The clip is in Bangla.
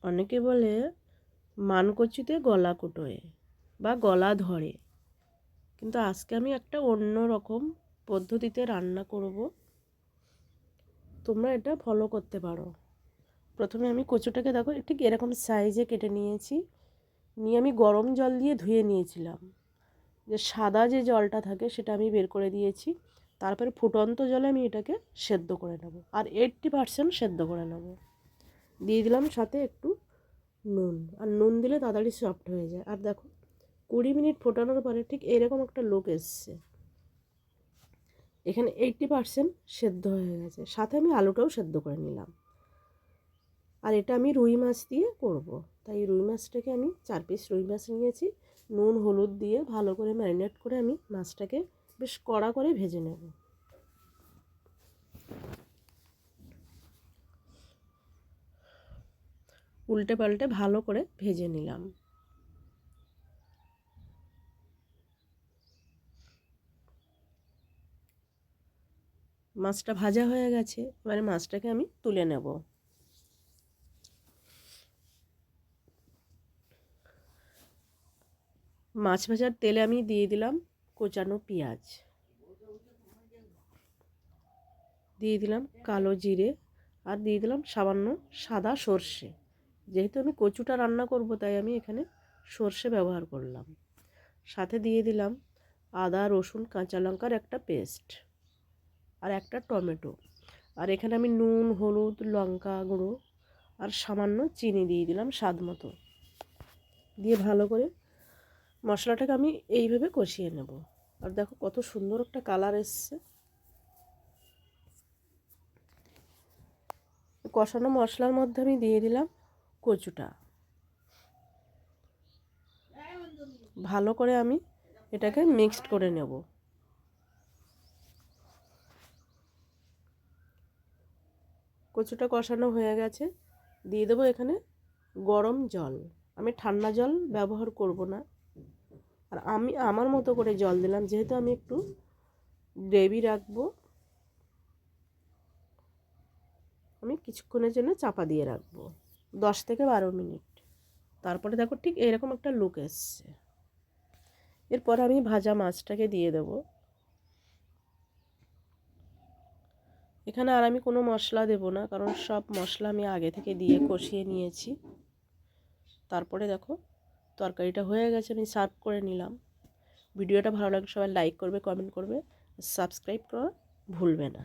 অনেকে বলে মানকচুতে গলা কুটোয় বা গলা ধরে, কিন্তু আজকে আমি একটা অন্য রকম পদ্ধতিতে রান্না করব। তোমরা এটা ফলো করতে পারো। প্রথমে আমি কচুটাকে দেখো ঠিক এরকম সাইজে কেটে নিয়েছি, নিয়ে আমি গরম জল দিয়ে ধুয়ে নিয়েছিলাম। যে সাদা যে জলটা থাকে সেটা আমি বের করে দিয়েছি। তারপরে ফুটন্ত জলে আমি এটাকে সেদ্ধ করে নেব, আর 80% সেদ্ধ করে নেব। দিয়ে দিলাম সাথে একটু নুন, আর নুন দিলে তাড়াতাড়ি সফট হয়ে যায়। আর দেখো 20 মিনিট ফোটানোর পরে ঠিক এরকম একটা লুক এসছে। এখানে 80% সেদ্ধ হয়ে গেছে, সাথে আমি আলুটাও সেদ্ধ করে নিলাম। আর এটা আমি রুই মাছ দিয়ে করব, তাই রুই মাছটাকে আমি 4 পিস রুই মাছ নিয়েছি। নুন হলুদ দিয়ে ভালো করে ম্যারিনেট করে আমি মাছটাকে বেশ কড়া করে ভেজে নেব। উল্টে পাল্টে ভালো করে ভেজে নিলাম। মাছটা ভাজা হয়ে গেছে, এবারে মাছটাকে আমি তুলে নেব। মাছ ভাজার তেলে আমি দিয়ে দিলাম কোচানো পেঁয়াজ, দিয়ে দিলাম কালো জিরে, আর দিয়ে দিলাম সামান্য সাদা সর্ষে। যেহেতু আমি কচুটা রান্না করব তাই আমি এখানে সর্ষে ব্যবহার করলাম। সাথে দিয়ে দিলাম আদা রসুন কাঁচা লঙ্কার একটা পেস্ট, আর একটা টমেটো। আর এখানে আমি নুন হলুদ লঙ্কা গুঁড়ো আর সামান্য চিনি দিয়ে দিলাম স্বাদ মতো। দিয়ে ভালো করে মশলাটাকে আমি এইভাবে কষিয়ে নেব। আর দেখো কত সুন্দর একটা কালার এসছে। কষানো মশলার মধ্যে আমি দিয়ে দিলাম কচুটা। ভালো করে আমি এটাকে মিক্সড করে নেব। কচুটা কষানো হয়ে গেছে, দিয়ে দেবো এখানে গরম জল। আমি ঠান্ডা জল ব্যবহার করব না, আর আমি আমার মতো করে জল দিলাম, যেহেতু আমি একটু গ্রেভি রাখবো। আমি কিছুক্ষণের জন্য চাপা দিয়ে রাখবো 10 থেকে 12 মিনিট। তারপরে দেখো ঠিক এরকম একটা লুক এসছে। এরপর আমি ভাজা মাছটাকে দিয়ে দেব। এখানে আর আমি কোনো মশলা দেব না, কারণ সব মশলা আমি আগে থেকে দিয়ে কষিয়ে নিয়েছি। তারপরে দেখো তরকারিটা হয়ে গেছে, আমি সার্ভ করে নিলাম। ভিডিওটা ভালো লাগলে সবাই লাইক করবে, কমেন্ট করবে, সাবস্ক্রাইব করা ভুলবে না।